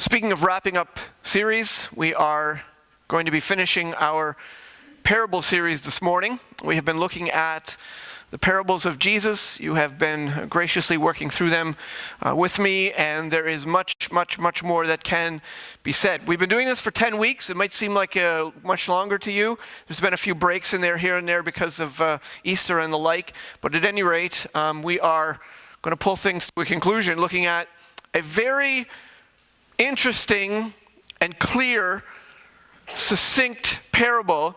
Speaking of wrapping up series, we are going to be finishing our parable series this morning. We have been looking at the parables of Jesus. You have been graciously working through them with me, and there is much more that can be said. We've been doing this for 10 weeks. It might seem like much longer to you. There's been a few breaks in there here and there because of Easter and the like, but at any rate, we are going to pull things to a conclusion looking at a very interesting and clear, succinct parable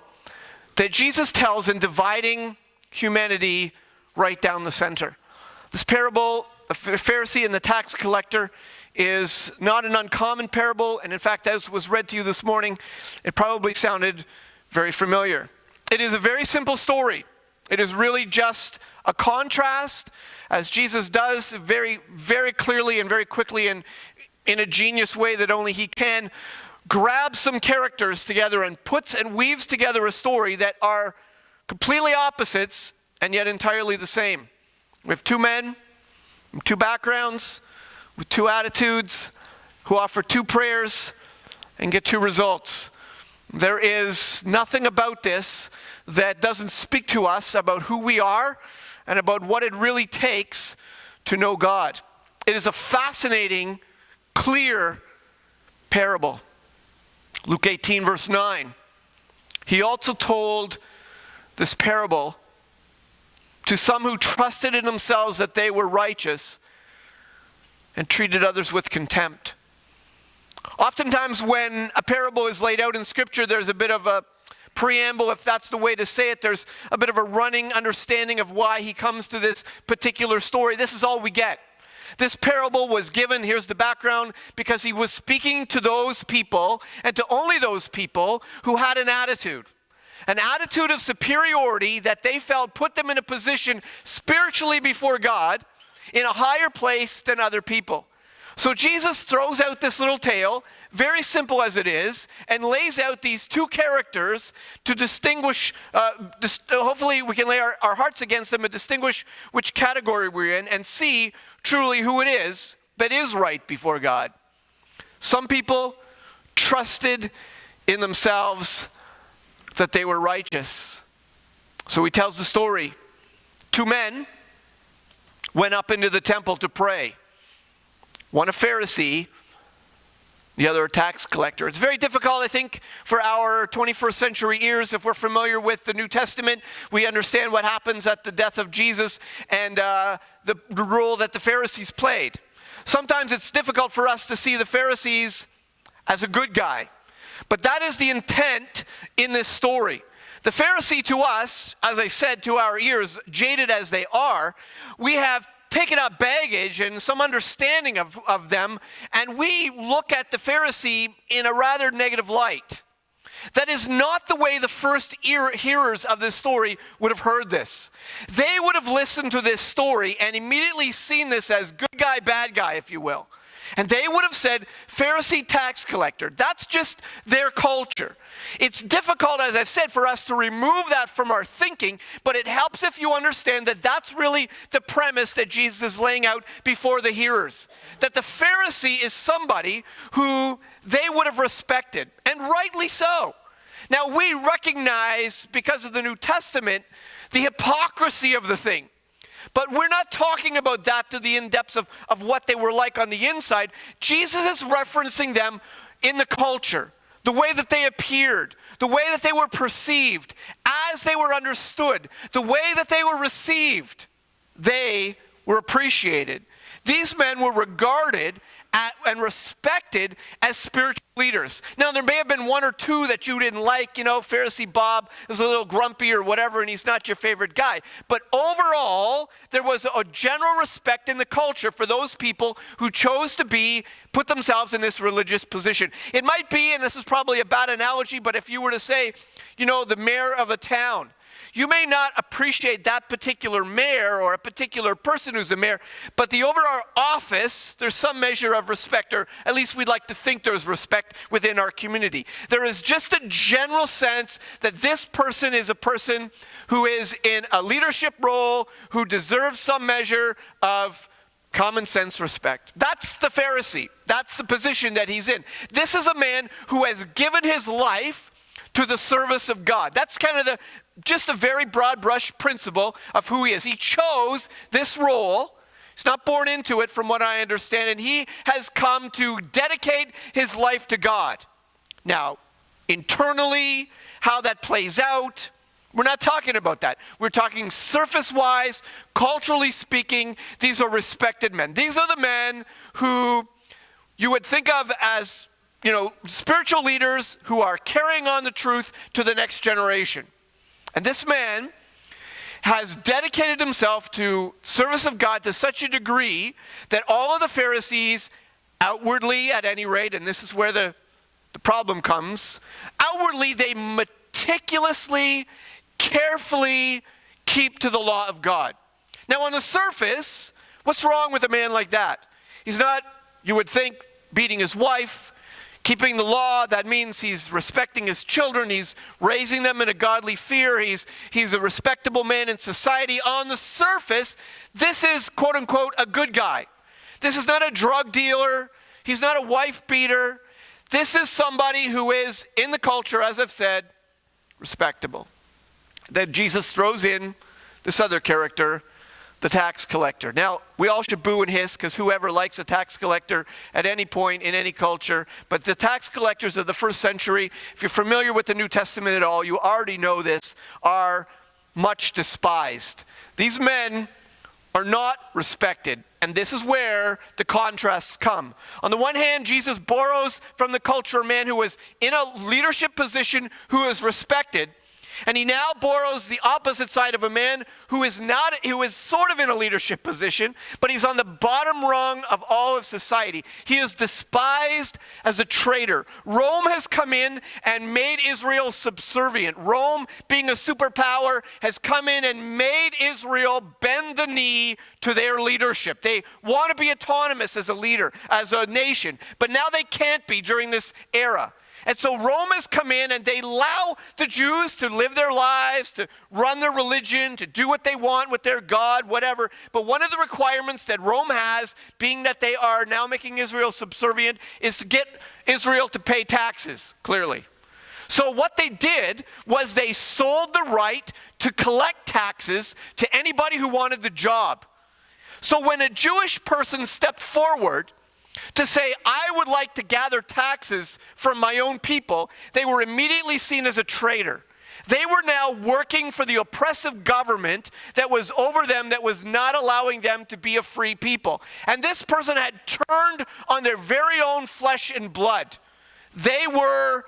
that Jesus tells in dividing humanity right down the center. This parable, the Pharisee and the tax collector, is not an uncommon parable, and in fact, as was read to you this morning, it probably sounded very familiar. It is a very simple story. It is really just a contrast, as Jesus does very, very clearly and very quickly and in a genius way that only he can, grab some characters together and puts and weaves together a story that are completely opposites and yet entirely the same. We have two men, two backgrounds, with two attitudes, who offer two prayers and get two results. There is nothing about this that doesn't speak to us about who we are and about what it really takes to know God. It is a fascinating, clear parable. Luke 18 verse 9. He also told this parable to some who trusted in themselves that they were righteous and treated others with contempt. Oftentimes when a parable is laid out in Scripture, there's a bit of a preamble, if that's the way to say it. There's a bit of a running understanding of why he comes to this particular story. This is all we get. This parable was given, here's the background, because he was speaking to those people, and to only those people who had an attitude of superiority that they felt put them in a position spiritually before God in a higher place than other people. So Jesus throws out this little tale, very simple as it is, and lays out these two characters to distinguish, hopefully we can lay our hearts against them and distinguish which category we're in and see truly who it is that is right before God. Some people trusted in themselves that they were righteous. So he tells the story. Two men went up into the temple to pray. One a Pharisee, the other a tax collector. It's very difficult, I think, for our 21st century ears. If we're familiar with the New Testament, we understand what happens at the death of Jesus and the role that the Pharisees played. Sometimes it's difficult for us to see the Pharisees as a good guy. But that is the intent in this story. The Pharisee to us, as I said, to our ears, jaded as they are, we have taken up baggage and some understanding of them, and we look at the Pharisee in a rather negative light. That is not the way the first hearers of this story would have heard this. They would have listened to this story and immediately seen this as good guy, bad guy, if you will. And they would have said, Pharisee, tax collector. That's just their culture. It's difficult, as I've said, for us to remove that from our thinking, but it helps if you understand that that's really the premise that Jesus is laying out before the hearers. That the Pharisee is somebody who they would have respected, and rightly so. Now we recognize, because of the New Testament, the hypocrisy of the thing. But we're not talking about that to the in-depths of what they were like on the inside. Jesus is referencing them in the culture, the way that they appeared, the way that they were perceived, as they were understood, the way that they were received. They were appreciated. These men were regarded and respected as spiritual leaders. Now, there may have been one or two that you didn't like. You know, Pharisee Bob is a little grumpy or whatever, and he's not your favorite guy. But overall, there was a general respect in the culture for those people who chose to put themselves in this religious position. It might be, and this is probably a bad analogy, but if you were to say, you know, the mayor of a town, you may not appreciate that particular mayor or a particular person who's a mayor, but the overall office, there's some measure of respect, or at least we'd like to think there's respect within our community. There is just a general sense that this person is a person who is in a leadership role, who deserves some measure of common sense respect. That's the Pharisee. That's the position that he's in. This is a man who has given his life to the service of God. That's kind of just a very broad brush principle of who he is. He chose this role. He's not born into it, from what I understand, and he has come to dedicate his life to God. Now, internally, how that plays out, we're not talking about that. We're talking surface-wise, culturally speaking. These are respected men. These are the men who you would think of as, spiritual leaders who are carrying on the truth to the next generation. And this man has dedicated himself to service of God to such a degree that all of the Pharisees, outwardly at any rate, and this is where the problem comes, outwardly they meticulously, carefully keep to the law of God. Now on the surface, what's wrong with a man like that? He's not, you would think, beating his wife, keeping the law. That means he's respecting his children. He's raising them in a godly fear. He's a respectable man in society. On the surface, this is, quote unquote, a good guy. This is not a drug dealer. He's not a wife beater. This is somebody who is, in the culture, as I've said, respectable. Then Jesus throws in this other character, the tax collector. Now, we all should boo and hiss, because whoever likes a tax collector at any point in any culture, but the tax collectors of the first century, if you're familiar with the New Testament at all, you already know this, are much despised. These men are not respected, and this is where the contrasts come. On the one hand, Jesus borrows from the culture a man who was in a leadership position who is respected, and he now borrows the opposite side of a man who is sort of in a leadership position, but he's on the bottom rung of all of society. He is despised as a traitor. Rome has come in and made Israel subservient. Rome, being a superpower, has come in and made Israel bend the knee to their leadership. They want to be autonomous as a leader, as a nation, but now they can't be during this era. And so Rome has come in and they allow the Jews to live their lives, to run their religion, to do what they want with their God, whatever. But one of the requirements that Rome has, being that they are now making Israel subservient, is to get Israel to pay taxes, clearly. So what they did was they sold the right to collect taxes to anybody who wanted the job. So when a Jewish person stepped forward to say, I would like to gather taxes from my own people, they were immediately seen as a traitor. They were now working for the oppressive government that was over them, that was not allowing them to be a free people. And this person had turned on their very own flesh and blood. They were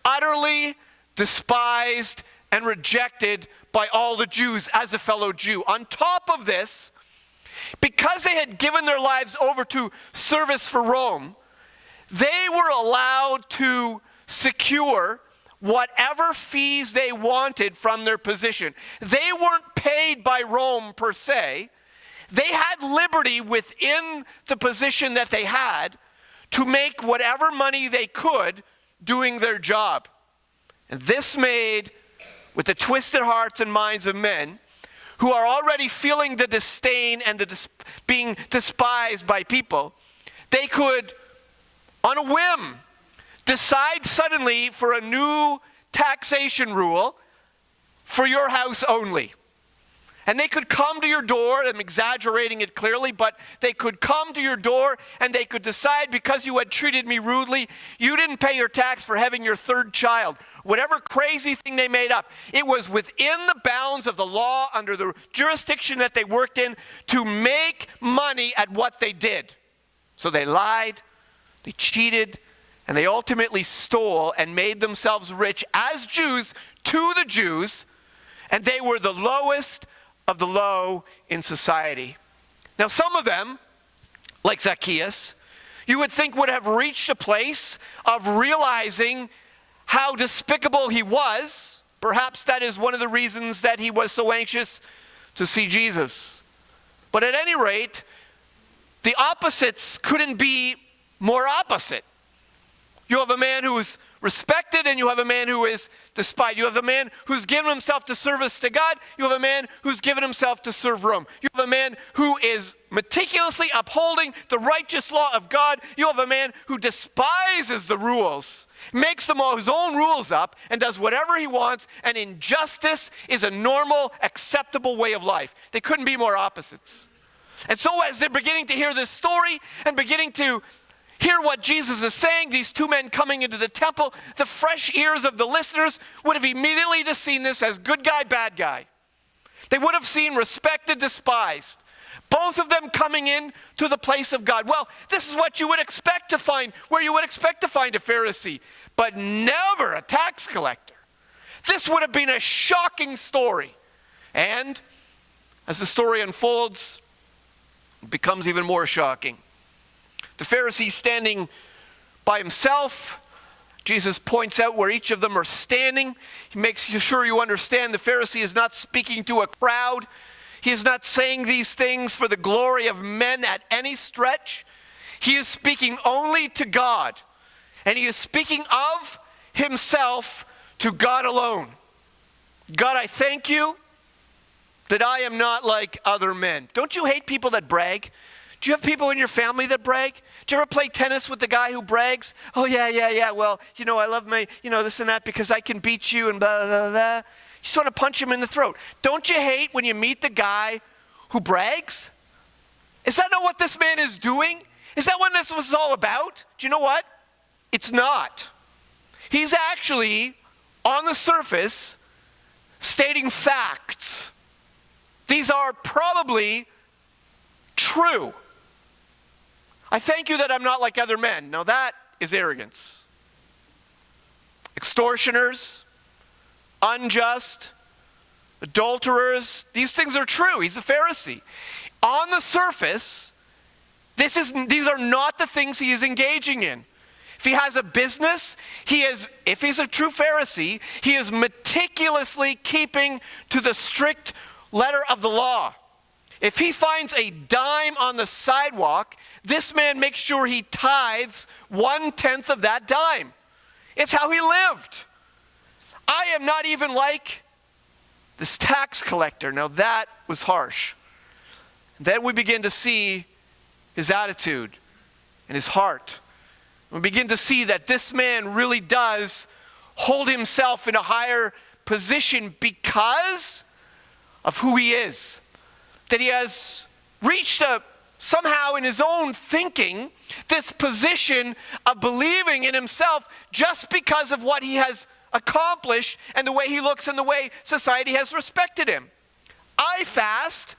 utterly despised and rejected by all the Jews as a fellow Jew. On top of this, because they had given their lives over to service for Rome, they were allowed to secure whatever fees they wanted from their position. They weren't paid by Rome per se. They had liberty within the position that they had to make whatever money they could doing their job. And this made, with the twisted hearts and minds of men, who are already feeling the disdain and being despised by people, they could, on a whim, decide suddenly for a new taxation rule for your house only. And they could come to your door, I'm exaggerating it clearly, but they could come to your door and they could decide, because you had treated me rudely, you didn't pay your tax for having your third child. Whatever crazy thing they made up, it was within the bounds of the law, under the jurisdiction that they worked in, to make money at what they did. So they lied, they cheated, and they ultimately stole and made themselves rich as Jews to the Jews, and they were the lowest of the low in society. Now some of them, like Zacchaeus, you would think would have reached a place of realizing how despicable he was. Perhaps that is one of the reasons that he was so anxious to see Jesus. But at any rate, the opposites couldn't be more opposite. You have a man who is respected and you have a man who is despised. You have a man who's given himself to service to God. You have a man who's given himself to serve Rome. You have a man who is meticulously upholding the righteous law of God. You have a man who despises the rules, makes them all his own rules up, and does whatever he wants, and injustice is a normal, acceptable way of life. They couldn't be more opposites. And so as they're beginning to hear this story and beginning to hear what Jesus is saying, these two men coming into the temple, the fresh ears of the listeners would have immediately just seen this as good guy, bad guy. They would have seen respected, despised. Both of them coming in to the place of God. Well, this is what you would expect to find, where you would expect to find a Pharisee, but never a tax collector. This would have been a shocking story. And as the story unfolds, it becomes even more shocking. The Pharisee standing by himself. Jesus points out where each of them are standing. He makes sure you understand the Pharisee is not speaking to a crowd. He is not saying these things for the glory of men at any stretch. He is speaking only to God. And he is speaking of himself to God alone. God, I thank you that I am not like other men. Don't you hate people that brag? Do you have people in your family that brag? Do you ever play tennis with the guy who brags? Oh, yeah. Well, I love my, this and that because I can beat you and blah, blah, blah. You just want to punch him in the throat. Don't you hate when you meet the guy who brags? Is that not what this man is doing? Is that what this was all about? Do you know what? It's not. He's actually, on the surface, stating facts. These are probably true. I thank you that I'm not like other men. Now that is arrogance. Extortioners, unjust, adulterers, these things are true. He's a Pharisee. On the surface, these are not the things he is engaging in. If he has a business, if he's a true Pharisee, he is meticulously keeping to the strict letter of the law. If he finds a dime on the sidewalk, this man makes sure he tithes 1/10 of that dime. It's how he lived. I am not even like this tax collector. Now that was harsh. Then we begin to see his attitude and his heart. We begin to see that this man really does hold himself in a higher position because of who he is. That he has reached somehow in his own thinking, this position of believing in himself just because of what he has accomplished and the way he looks and the way society has respected him. I fast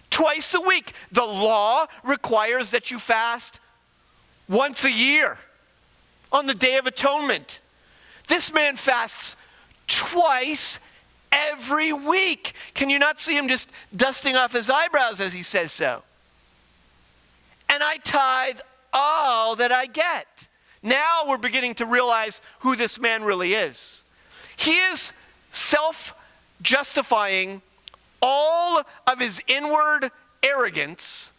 twice a week. The law requires that you fast once a year on the Day of Atonement. This man fasts twice every week. Can you not see him just dusting off his eyebrows as he says so? And I tithe all that I get. Now we're beginning to realize who this man really is. He is self-justifying all of his inward arrogance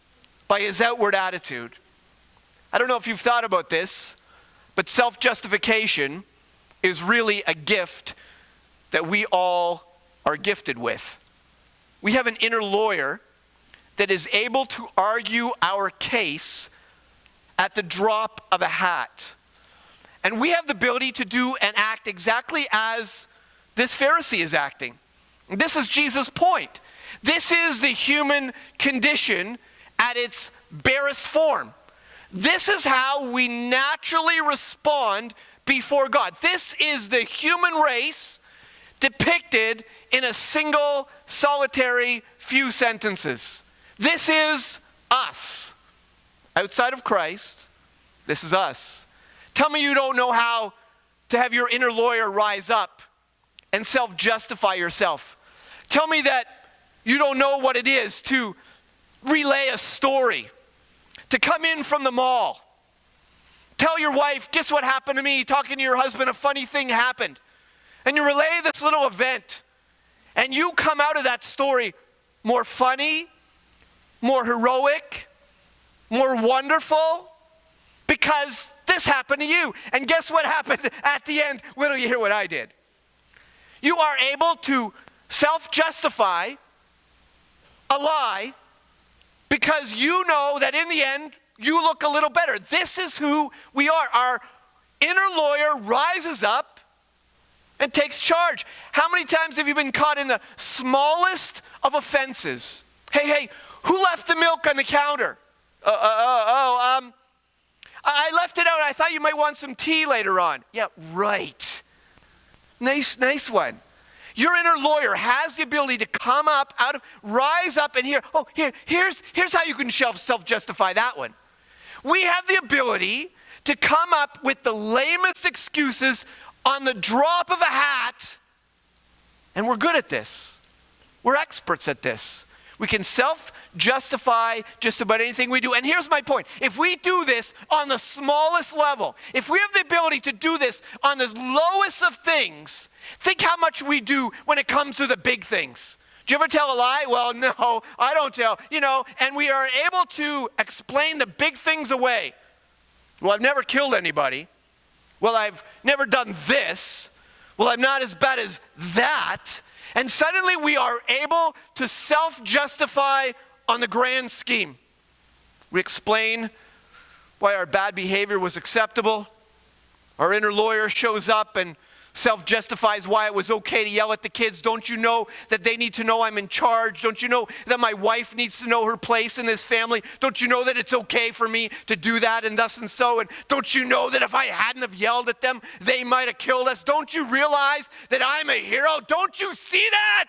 by his outward attitude. I don't know if you've thought about this, but self-justification is really a gift that we all are gifted with. We have an inner lawyer that is able to argue our case at the drop of a hat. And we have the ability to do and act exactly as this Pharisee is acting. And this is Jesus' point. This is the human condition at its barest form. This is how we naturally respond before God. This is the human race depicted in a single, solitary few sentences. This is us. Outside of Christ, this is us. Tell me you don't know how to have your inner lawyer rise up and self-justify yourself. Tell me that you don't know what it is to relay a story, to come in from the mall, tell your wife, guess what happened to me? Talking to your husband, a funny thing happened. And you relay this little event, and you come out of that story more funny, more heroic, more wonderful, because This happened to you. And guess what happened at the end? Wait till you hear what I did. You are able to self-justify a lie because you know that in the end, you look a little better. This is who we are. Our inner lawyer rises up and takes charge. How many times have you been caught in the smallest of offenses? Hey, who left the milk on the counter? I left it out. I thought you might want some tea later on. Yeah, right. Nice one. Your inner lawyer has the ability to come up, rise up and here's how you can self-justify that one. We have the ability to come up with the lamest excuses on the drop of a hat, and we're good at this. We're experts at this. We can self-justify just about anything we do. And here's my point. If we do this on the smallest level, if we have the ability to do this on the lowest of things, think how much we do when it comes to the big things. Do you ever tell a lie? Well, no, I don't tell. And we are able to explain the big things away. Well, I've never killed anybody. Well, I've never done this. Well, I'm not as bad as that. And suddenly we are able to self-justify on the grand scheme. We explain why our bad behavior was acceptable. Our inner lawyer shows up and self-justifies why it was okay to yell at the kids. Don't you know that they need to know I'm in charge? Don't you know that my wife needs to know her place in this family? Don't you know that it's okay for me to do that and thus and so? And don't you know that if I hadn't have yelled at them, they might have killed us? Don't you realize that I'm a hero? Don't you see that?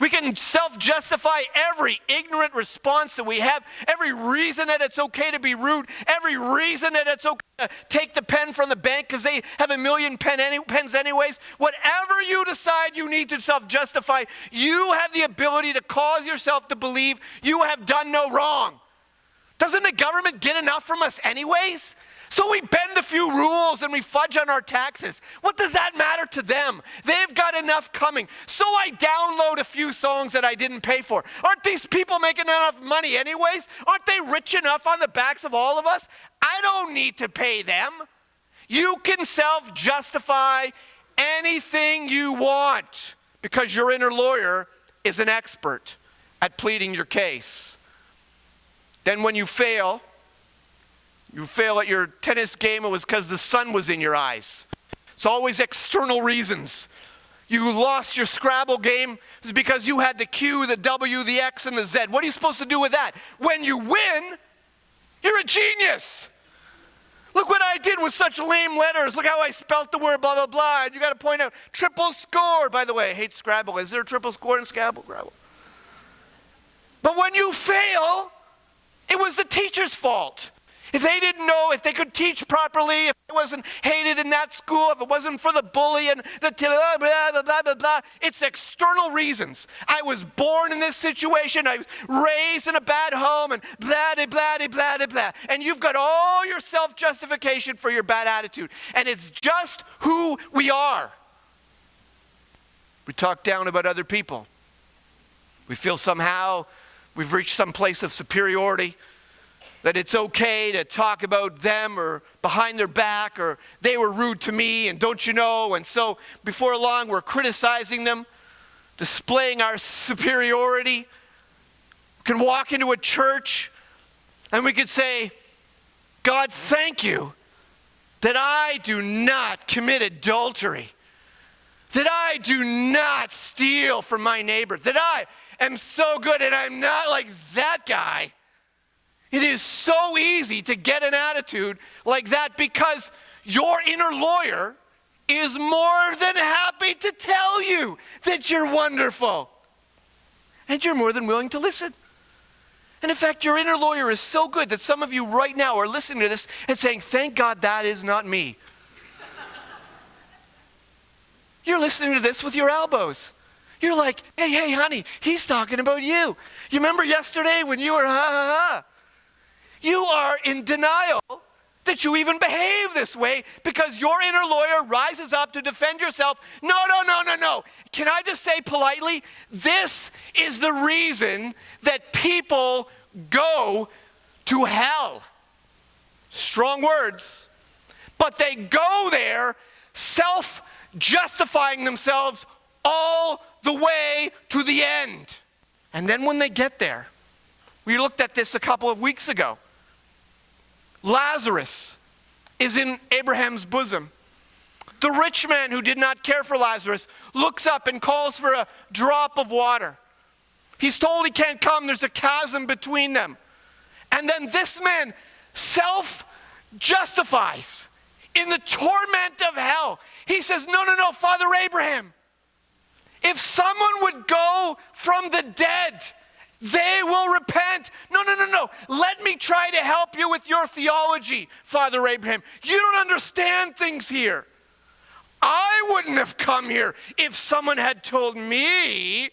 We can self-justify every ignorant response that we have, every reason that it's okay to be rude, every reason that it's okay to take the pen from the bank because they have a million pens anyways. Whatever you decide you need to self-justify, you have the ability to cause yourself to believe you have done no wrong. Doesn't the government get enough from us anyways? So we bend a few rules and we fudge on our taxes. What does that matter to them? They've got enough coming. So I download a few songs that I didn't pay for. Aren't these people making enough money anyways? Aren't they rich enough on the backs of all of us? I don't need to pay them. You can self-justify anything you want because your inner lawyer is an expert at pleading your case. Then when you fail at your tennis game, it was because the sun was in your eyes. It's always external reasons. You lost your Scrabble game, it's because you had the Q, the W, the X, and the Z. What are you supposed to do with that? When you win, you're a genius. Look what I did with such lame letters. Look how I spelt the word blah, blah, blah. And you got to point out, triple score. By the way, I hate Scrabble. Is there a triple score in Scrabble? But when you fail, it was the teacher's fault. If they didn't know, if they could teach properly, if it wasn't hated in that school, if it wasn't for the bully and the blah, blah, blah, blah, blah, it's external reasons. I was born in this situation. I was raised in a bad home and blah, blah, blah, blah, blah, blah. And you've got all your self-justification for your bad attitude. And it's just who we are. We talk down about other people. We feel somehow we've reached some place of superiority, that it's okay to talk about them or behind their back or they were rude to me and don't you know. And so before long we're criticizing them, displaying our superiority. We can walk into a church and we could say, God, thank you that I do not commit adultery, that I do not steal from my neighbor, that I am so good and I'm not like that guy. It is so easy to get an attitude like that because your inner lawyer is more than happy to tell you that you're wonderful. And you're more than willing to listen. And in fact, your inner lawyer is so good that some of you right now are listening to this and saying, thank God that is not me. You're listening to this with your elbows. You're like, hey, honey, he's talking about you. You remember yesterday when you were ha, ha, ha? You are in denial that you even behave this way because your inner lawyer rises up to defend yourself. No. Can I just say politely, this is the reason that people go to hell. Strong words. But they go there self-justifying themselves all the way to the end. And then when they get there, we looked at this a couple of weeks ago. Lazarus is in Abraham's bosom. The rich man who did not care for Lazarus looks up and calls for a drop of water. He's told he can't come. There's a chasm between them. And then this man self-justifies in the torment of hell. He says, no, Father Abraham, if someone would go from the dead, they will repent. No. Let me try to help you with your theology, Father Abraham. You don't understand things here. I wouldn't have come here if someone had told me.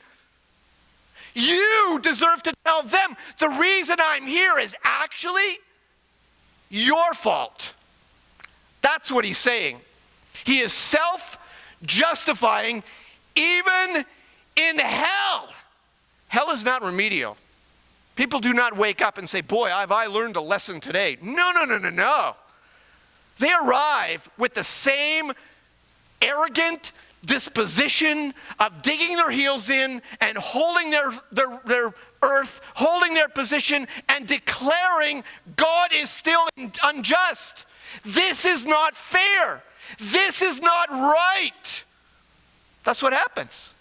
You deserve to tell them the reason I'm here is actually your fault. That's what he's saying. He is self-justifying even in hell. Hell is not remedial. People do not wake up and say, boy, have I learned a lesson today. No. They arrive with the same arrogant disposition of digging their heels in and holding their earth, holding their position, and declaring God is still unjust. This is not fair. This is not right. That's what happens.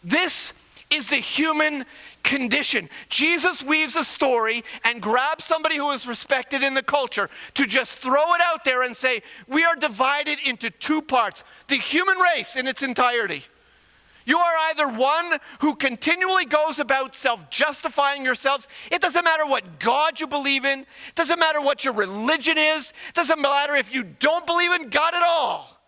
This is the human condition. Jesus weaves a story and grabs somebody who is respected in the culture to just throw it out there and say, we are divided into two parts. The human race in its entirety. You are either one who continually goes about self-justifying yourselves. It doesn't matter what God you believe in. It doesn't matter what your religion is. It doesn't matter if you don't believe in God at all.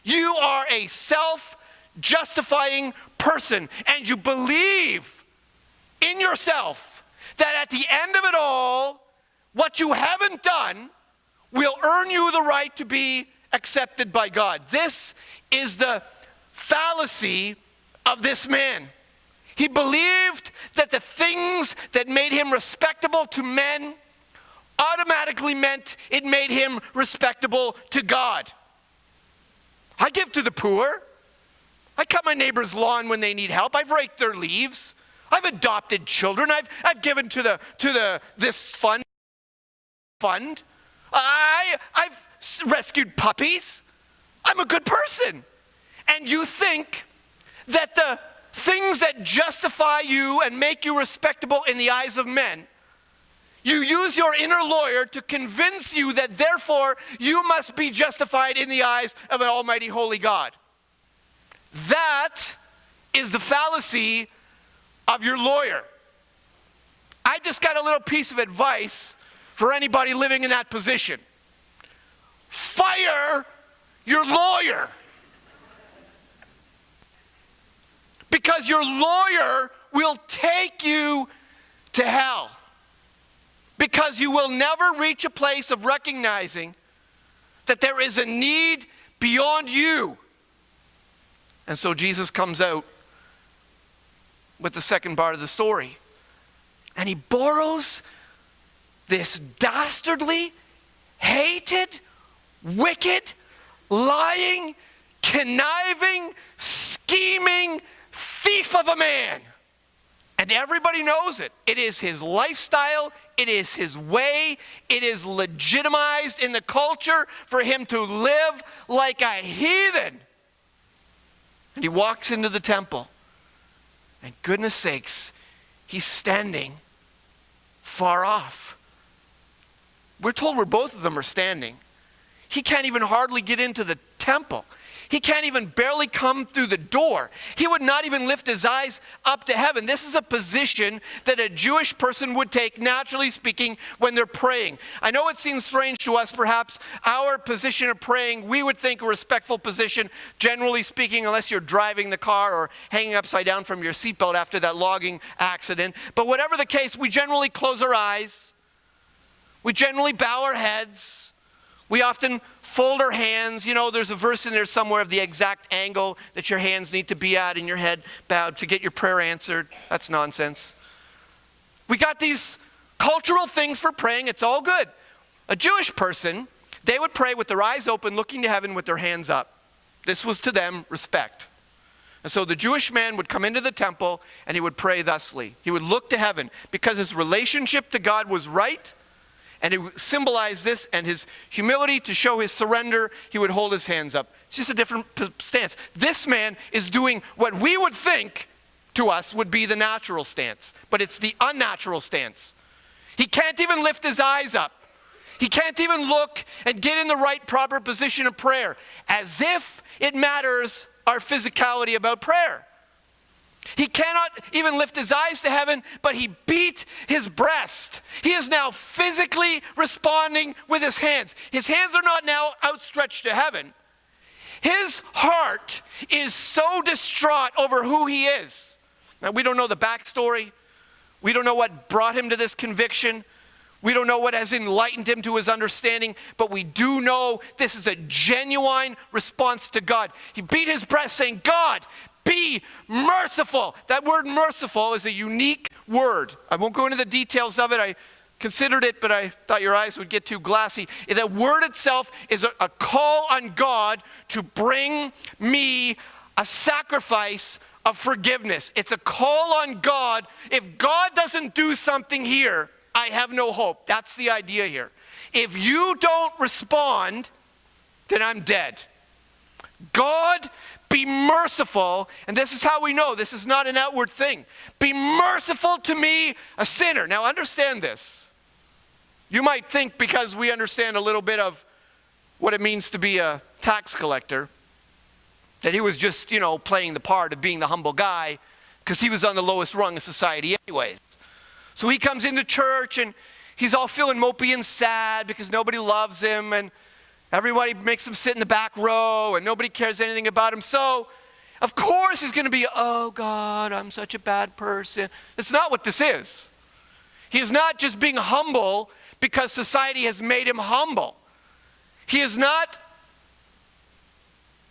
You are a self-justifying person, and you believe in yourself that at the end of it all, what you haven't done will earn you the right to be accepted by God. This is the fallacy of this man. He believed that the things that made him respectable to men automatically meant it made him respectable to God. I give to the poor. I cut my neighbor's lawn when they need help. I've raked their leaves. I've adopted children. I've given to this fund. I've rescued puppies. I'm a good person. And you think that the things that justify you and make you respectable in the eyes of men, you use your inner lawyer to convince you that therefore you must be justified in the eyes of an almighty holy God. That is the fallacy of your lawyer. I just got a little piece of advice for anybody living in that position. Fire your lawyer. Because your lawyer will take you to hell. Because you will never reach a place of recognizing that there is a need beyond you. And so Jesus comes out with the second part of the story. And he borrows this dastardly, hated, wicked, lying, conniving, scheming thief of a man. And everybody knows it. It is his lifestyle. It is his way. It is legitimized in the culture for him to live like a heathen. And he walks into the temple. And goodness sakes, he's standing far off. We're told where both of them are standing. He can't even hardly get into the temple. He can't even barely come through the door. He would not even lift his eyes up to heaven. This is a position that a Jewish person would take, naturally speaking, when they're praying. I know it seems strange to us, perhaps, our position of praying, we would think a respectful position, generally speaking, unless you're driving the car or hanging upside down from your seatbelt after that logging accident. But whatever the case, we generally close our eyes. We generally bow our heads. We often fold our hands. You know, there's a verse in there somewhere of the exact angle that your hands need to be at in your head bowed to get your prayer answered. That's nonsense. We got these cultural things for praying. It's all good. A Jewish person, they would pray with their eyes open, looking to heaven with their hands up. This was to them respect. And so the Jewish man would come into the temple and he would pray thusly. He would look to heaven because his relationship to God was right, and he symbolized this, and his humility to show his surrender, he would hold his hands up. It's just a different stance. This man is doing what we would think to us would be the natural stance, but it's the unnatural stance. He can't even lift his eyes up. He can't even look and get in the right proper position of prayer, as if it matters our physicality about prayer. He cannot even lift his eyes to heaven, but he beat his breast. He is now physically responding with his hands. His hands are not now outstretched to heaven. His heart is so distraught over who he is. Now, we don't know the backstory. We don't know what brought him to this conviction. We don't know what has enlightened him to his understanding, but we do know this is a genuine response to God. He beat his breast saying, God, be merciful. That word merciful is a unique word. I won't go into the details of it. I considered it, but I thought your eyes would get too glassy. That word itself is a call on God to bring me a sacrifice of forgiveness. It's a call on God. If God doesn't do something here, I have no hope. That's the idea here. If you don't respond, then I'm dead. God, be merciful, and this is how we know this is not an outward thing. Be merciful to me, a sinner. Now understand this. You might think, because we understand a little bit of what it means to be a tax collector, that he was just, playing the part of being the humble guy, because he was on the lowest rung of society anyways. So he comes into church and he's all feeling mopey and sad because nobody loves him, and everybody makes him sit in the back row and nobody cares anything about him. So, of course he's going to be, oh God, I'm such a bad person. That's not what this is. He is not just being humble because society has made him humble. He is not,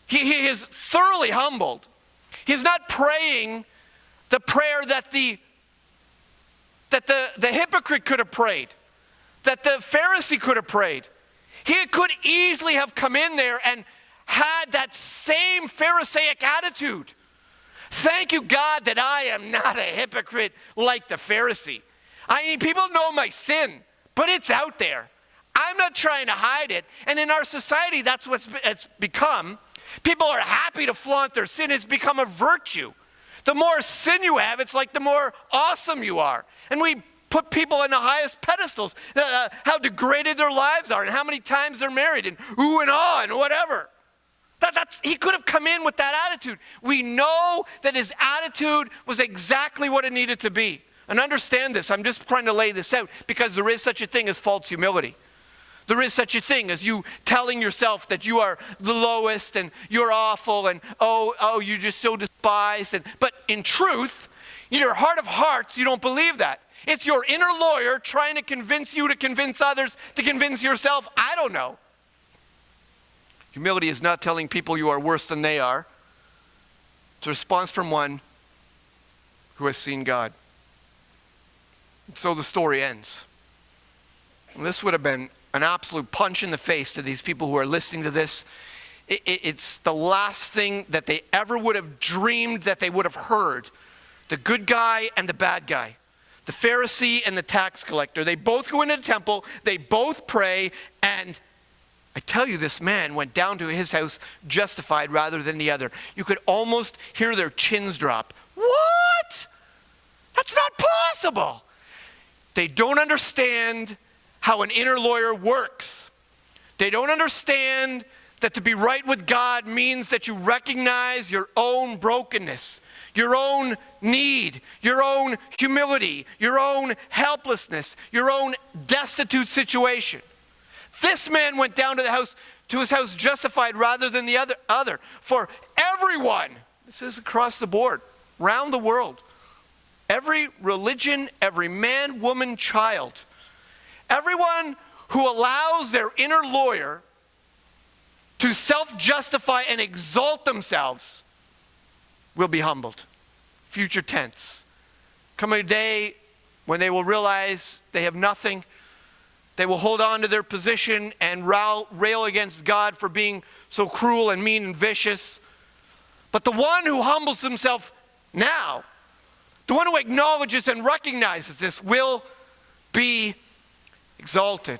he is thoroughly humbled. He is not praying the prayer that the hypocrite could have prayed, that the Pharisee could have prayed. He could easily have come in there and had that same Pharisaic attitude. Thank you, God, that I am not a hypocrite like the Pharisee. I mean, people know my sin, but it's out there. I'm not trying to hide it. And in our society, that's what it's become. People are happy to flaunt their sin. It's become a virtue. The more sin you have, it's like the more awesome you are. And we put people on the highest pedestals, how degraded their lives are and how many times they're married and ooh and ah and whatever. He could have come in with that attitude. We know that his attitude was exactly what it needed to be. And understand this, I'm just trying to lay this out because there is such a thing as false humility. There is such a thing as you telling yourself that you are the lowest and you're awful and oh, you're just so despised. But in truth, in your heart of hearts, you don't believe that. It's your inner lawyer trying to convince you to convince others, to convince yourself. I don't know. Humility is not telling people you are worse than they are. It's a response from one who has seen God. And so the story ends. And this would have been an absolute punch in the face to these people who are listening to this. It's the last thing that they ever would have dreamed that they would have heard. The good guy and the bad guy. The Pharisee and the tax collector. They both go into the temple. They both pray. And I tell you, this man went down to his house justified rather than the other. You could almost hear their chins drop. What? That's not possible. They don't understand how an inner lawyer works. They don't understand that to be right with God means that you recognize your own brokenness, your own need, your own humility, your own helplessness, your own destitute situation. This man went down to his house justified rather than the other. For everyone, this is across the board, around the world, every religion, every man, woman, child, everyone who allows their inner lawyer to self-justify and exalt themselves will be humbled. Future tense. Coming a day when they will realize they have nothing, They will hold on to their position and rail against God for being so cruel and mean and vicious. But the one who humbles himself now, the one who acknowledges and recognizes this, will be exalted.